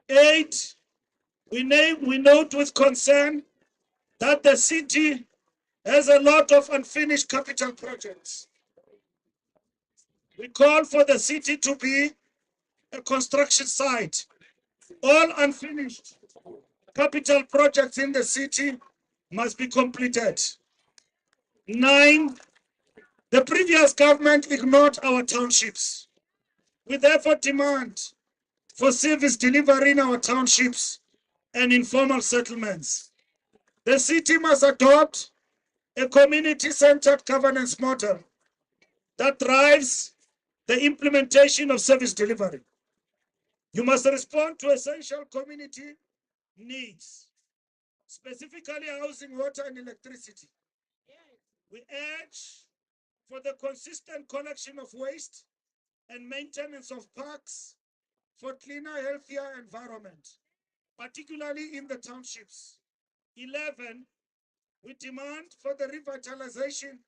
8. We note with concern that the city has a lot of unfinished capital projects. We call for the city to be a construction site. All unfinished capital projects in the city must be completed. 9. The previous government ignored our townships. We therefore demand for service delivery in our townships and informal settlements. The city must adopt a community-centered governance model that drives the implementation of service delivery. You must respond to essential community needs, specifically housing, water, and electricity. We urge for the consistent collection of waste and maintenance of parks for cleaner, healthier environment, particularly in the townships. 11, we demand for the revitalization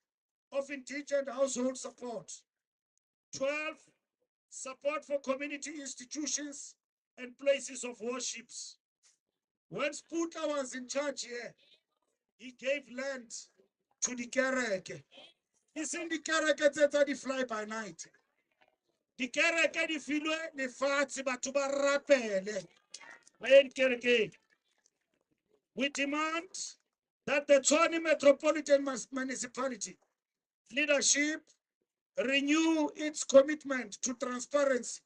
of indigent household support. 12, support for community institutions and places of worships. When Sputla was in charge here, he gave land to the Kereke. It's in the Kereke that they fly by night. The Kereke, the filwe, the fatsi, batuba rapele. We demand that the Tshwane Metropolitan Municipality leadership renew its commitment to transparency,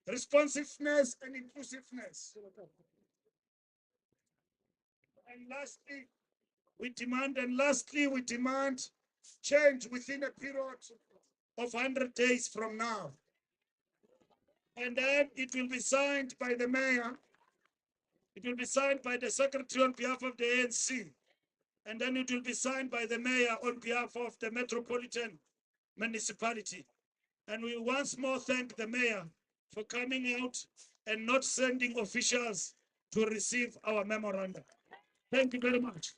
responsiveness, and inclusiveness. And lastly, we demand change within a period of 100 days from now. And then it will be signed by the mayor. It will be signed by the secretary on behalf of the ANC. And then it will be signed by the mayor on behalf of the metropolitan municipality. And we once more thank the mayor for coming out and not sending officials to receive our memorandum. Thank you very much.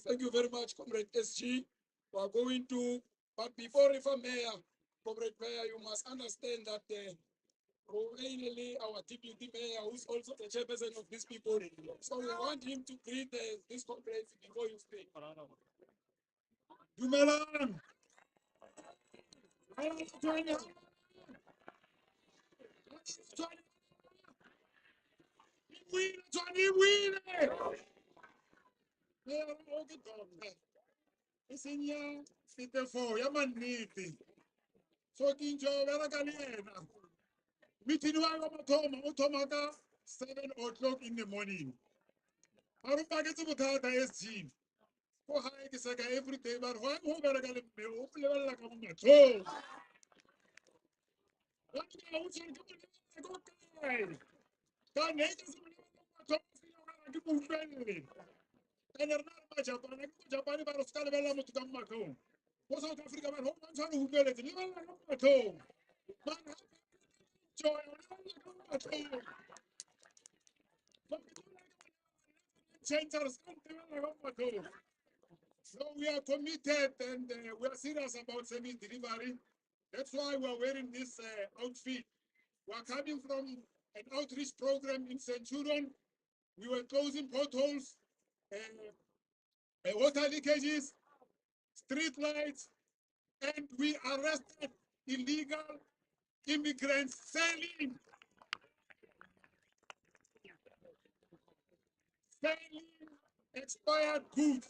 Thank you very much, Comrade SG. We are going to, but before refer Mayor, Comrade Mayor, you must understand that Rowainely, our deputy mayor, who's also the chairperson of these people. So we want him to greet this comrades before you speak. Dumelang. Isinya sitefo yamaniti. So kinjo verakaliena. Meeting wa matoma utomaka 7 o'clock in the morning. Arupake tubutata SG. Ko hai kisaka every day but why ho verakale me uplevel la kama to. Wani uchi kama ko ka neka sumlevel to sino ki bufeli. Enernar ma Japan ko Japan ba roskale bella mutukama ko. Ko South Africa ba ho man chanu hubele ni level la kama to. Man joy level la kama to. So we are committed and we are serious about service delivery. That's why we are wearing this outfit. We are coming from an outreach program in Centurion. We were closing potholes water leakages, street lights, and we arrested illegal immigrants selling expired goods.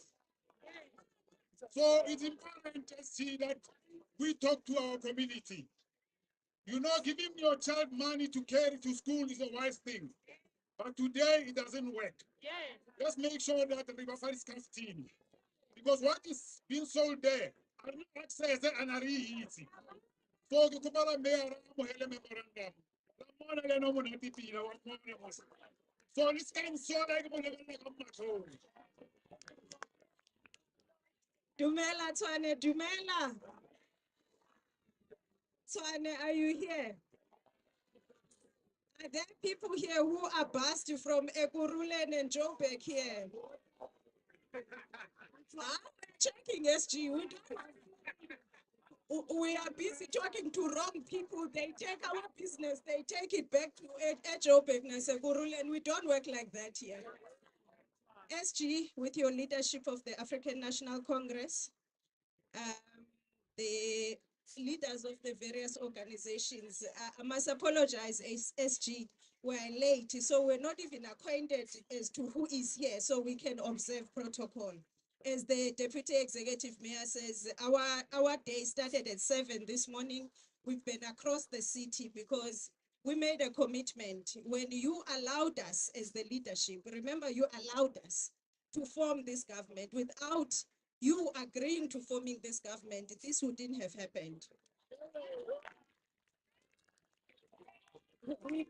So it's important to see that we talk to our community. You know, giving your child money to carry to school is a wise thing. But today it doesn't work. Let's make sure that the River is in. Because what is being sold there, are not access and are easy. So you come out mayor memorandum. So this can so like Dumela, Twane, Dumela. Twane, are you here? Are there people here who are based from Ekurulen and Joburg here? Ah, we're checking SG. We are busy talking to wrong people. They take our business, they take it back to Joburg and Ekurulen. We don't work like that here. SG, with your leadership of the African National Congress, the leaders of the various organizations, I must apologize, SG, we're late, so we're not even acquainted as to who is here, so we can observe protocol. As the Deputy Executive Mayor says, our day started at 7 this morning. We've been across the city because we made a commitment. When you allowed us as the leadership, remember you allowed us to form this government. Without you agreeing to forming this government, this wouldn't have happened. We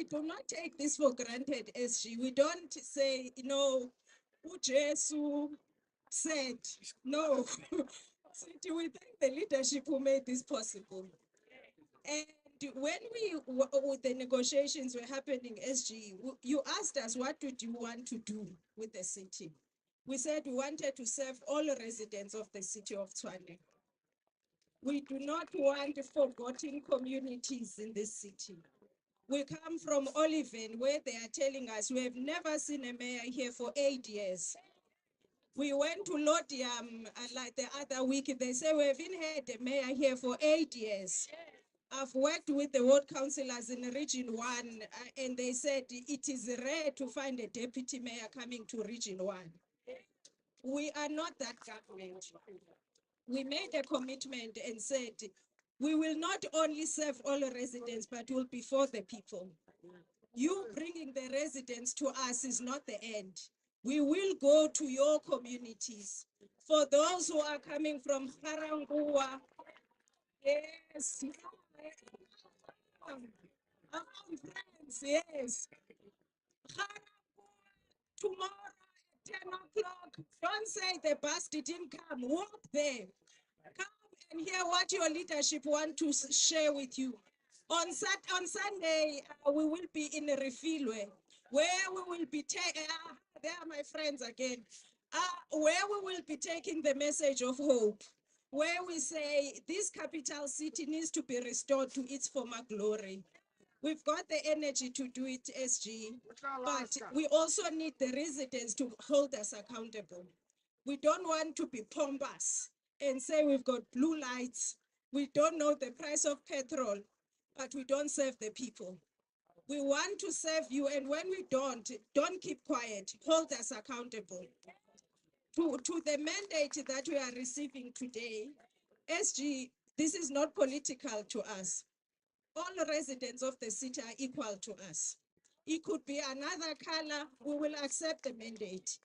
do not take this for granted, SG. We don't say, you know, Ujesu said, no. We thank the leadership who made this possible. And when the negotiations were happening, SG, you asked us, what did you want to do with the city? We said we wanted to serve all residents of the city of Tshwane. We do not want forgotten communities in this city. We come from Oliven, where they are telling us we have never seen a mayor here for 8 years. We went to Lodium like the other week. They say we haven't had a mayor here for 8 years. I've worked with the ward councillors in Region 1, and they said it is rare to find a deputy mayor coming to Region 1. We are not that government. We made a commitment and said, we will not only serve all residents, but will be for the people. You bringing the residents to us is not the end. We will go to your communities. For those who are coming from Harangua, yes, friends, yes. Tomorrow at 10 o'clock, don't say the bus didn't come, walk there. Come and hear what your leadership want to share with you. On Sunday, we will be in Refilwe, where we will be taking, there are my friends again, where we will be taking the message of hope, where we say this capital city needs to be restored to its former glory. We've got the energy to do it, SG, but we also need the residents to hold us accountable. We don't want to be pompous and say we've got blue lights. We don't know the price of petrol, but we don't serve the people. We want to serve you, and when we don't keep quiet, hold us accountable. To the mandate that we are receiving today, SG, this is not political to us. All residents of the city are equal to us. It could be another color, we will accept the mandate.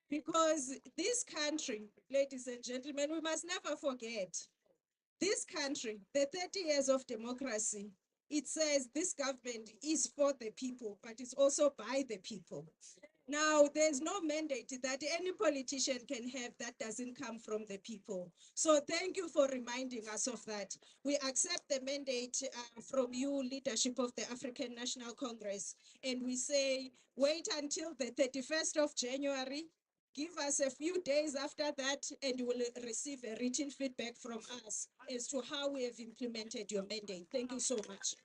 Because this country, ladies and gentlemen, we must never forget, this country, the 30 years of democracy, it says this government is for the people, but it's also by the people. Now, there's no mandate that any politician can have that doesn't come from the people. So thank you for reminding us of that. We accept the mandate from you, leadership of the African National Congress, and we say, wait until the 31st of January, give us a few days after that, and you will receive a written feedback from us as to how we have implemented your mandate. Thank you so much.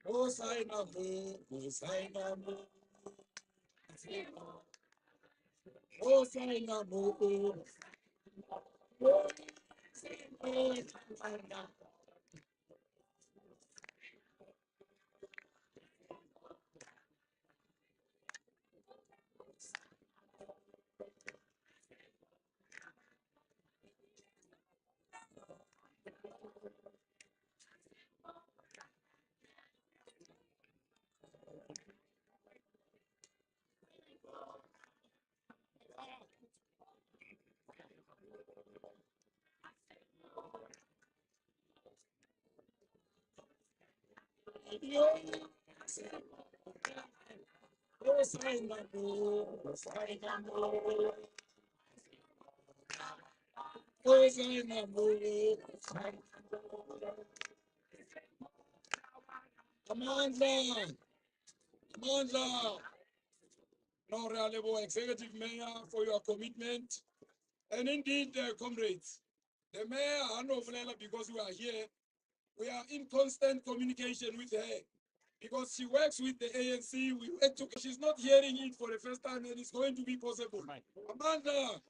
Hosanna mo, Hosanna mo. Hosanna mo. Hosanna mo, Hosanna mo. Hosanna mo. Amandla, Amandla. Honorable Executive Mayor, for your commitment. And indeed, comrades, the mayor, Honorable, because we are here, we are in constant communication with her. Because she works with the ANC, we work together. She's not hearing it for the first time, and it's going to be possible. Amanda,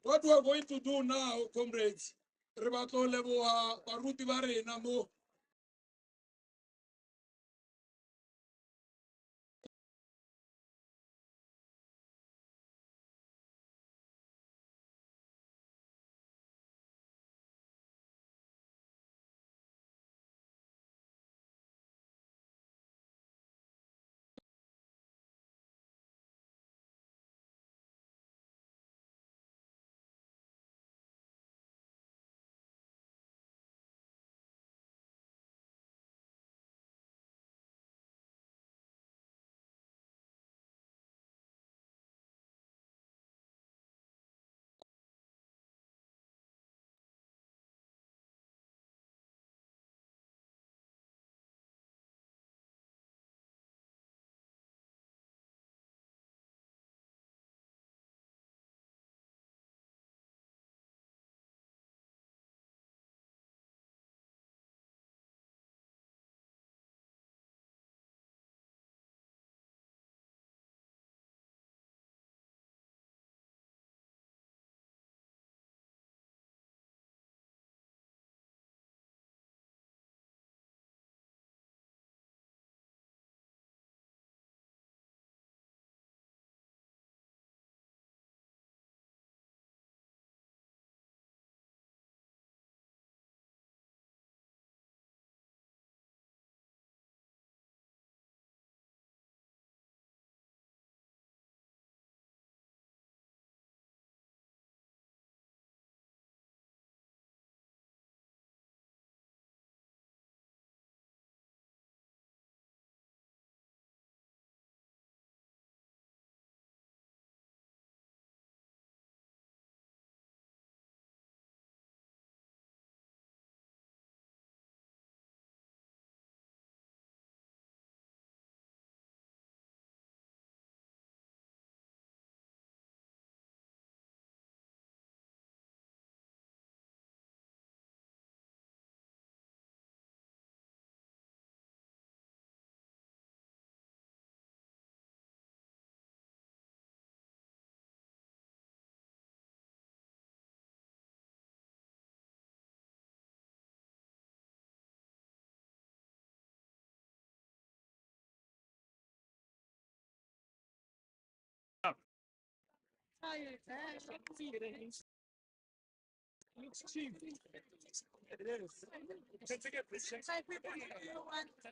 what we are going to do now, comrades, Rebato Lebo, Baruti Bare, Namo,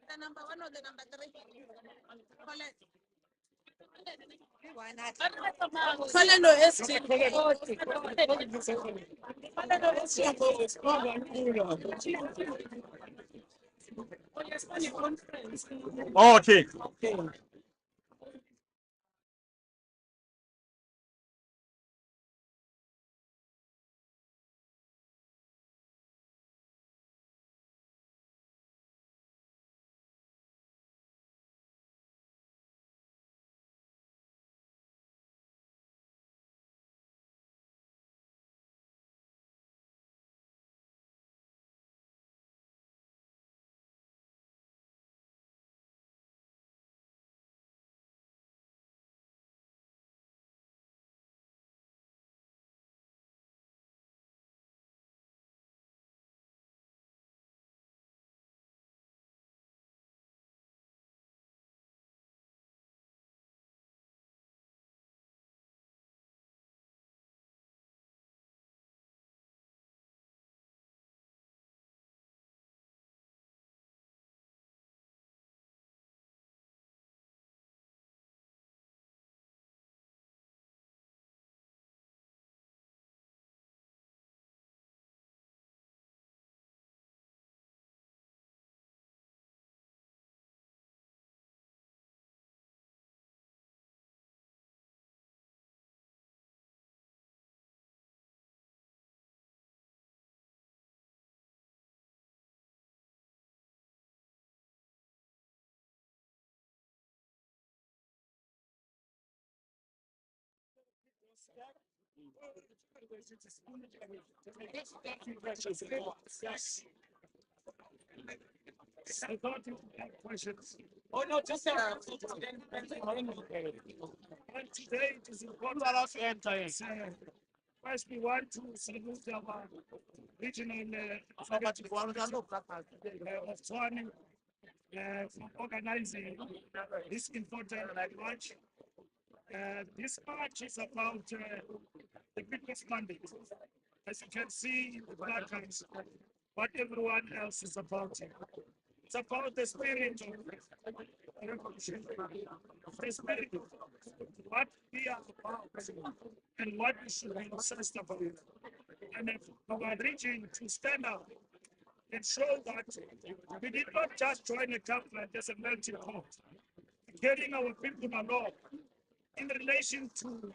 The number one or the number three? Collect. Follow ST. Okay. Yes. I thought you had questions. Oh, no, just and today it is important to enter. First, we want to salute our regional of Swan for organizing this important march. This march is about the people's mandate. As you can see in the placards, what everyone else is about. It's about the spirit of revolution, the spirit of what we are about, and what we should be obsessed about. And if we are reaching to stand up and show that we did not just join a government as a melting pot, getting our people along in relation to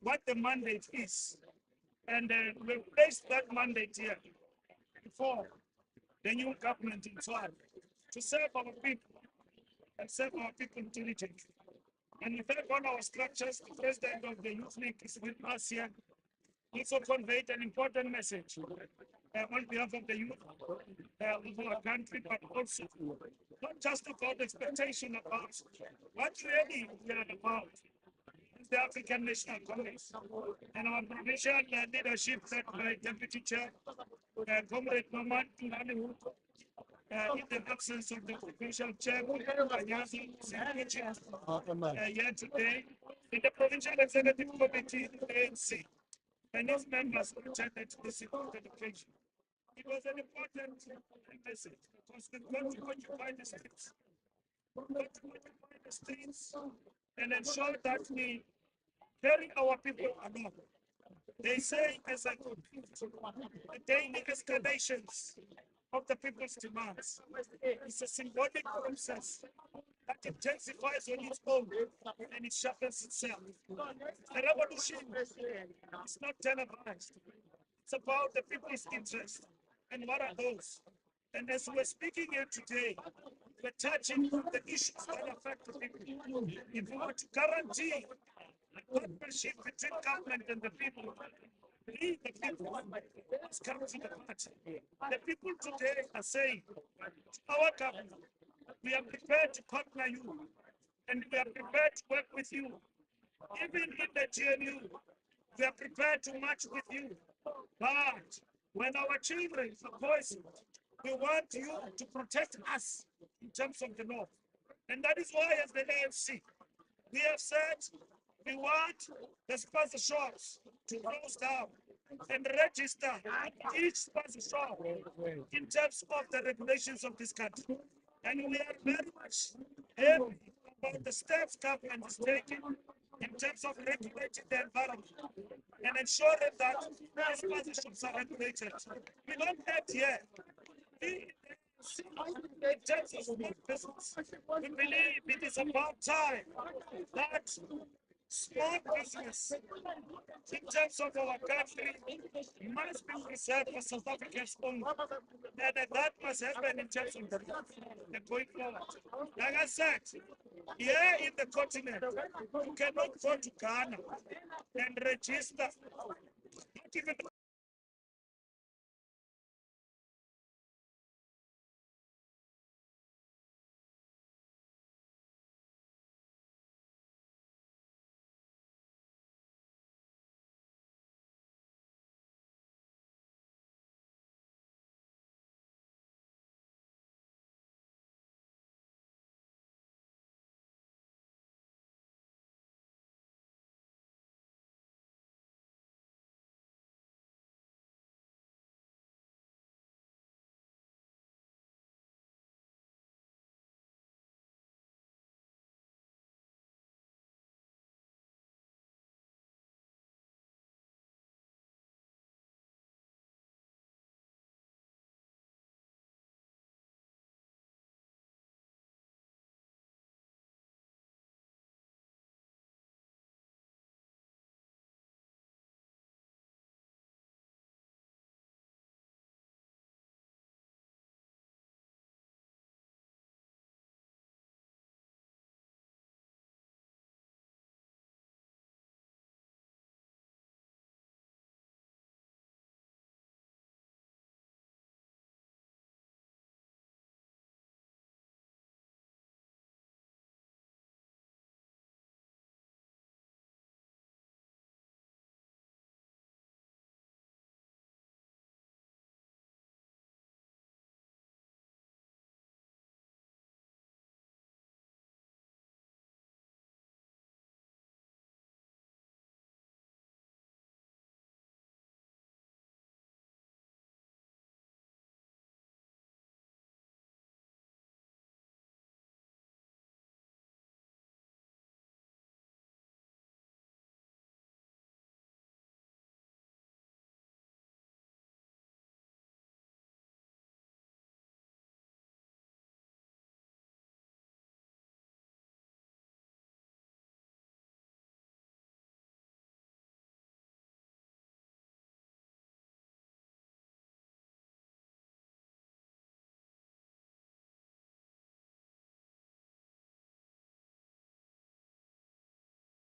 what the mandate is. And we placed that mandate here before the new government in Swan to serve our people and serve our people diligently. And in fact, on our structures, the president of the Youth League is with us here, also conveyed an important message on behalf of the youth of our country, but also not just about expectation about what really we are about. The African National Congress and our provincial leadership led by Deputy Chair, Comrade Norman Hollywood, in the absence of the provincial chair, here today, in the provincial executive committee, the ANC, and its members attended this important occasion. It was an important message because we've got to occupy the streets. We've got to occupy the streets and ensure that we carry our people along. They say as a the daily escalations of the people's demands is a symbolic process that intensifies on its own and it sharpens itself. The revolution is not televised. It's about the people's interest. And what are those? And as we're speaking here today, we're touching on the issues that affect the people. If we were to guarantee a partnership between government and the people, we, the people, must come to the party. The people today are saying, our government, we are prepared to partner you, and we are prepared to work with you. Even in the GNU, we are prepared to march with you. But when our children are voicing, we want you to protect us in terms of the law. And that is why, as the ANC, we have said we want the sponsor shops to close down and register each sponsor shop in terms of the regulations of this country. And we are very much happy about the steps government is taking in terms of regulating the environment and ensuring that these sponsorships are regulated. We don't have here. In terms of small business, we believe it is about time that small business, in terms of our country, must be preserved for South Africans only. And that must happen in terms of the going forward. Like I said, here in the continent, you cannot go to Ghana and register, not even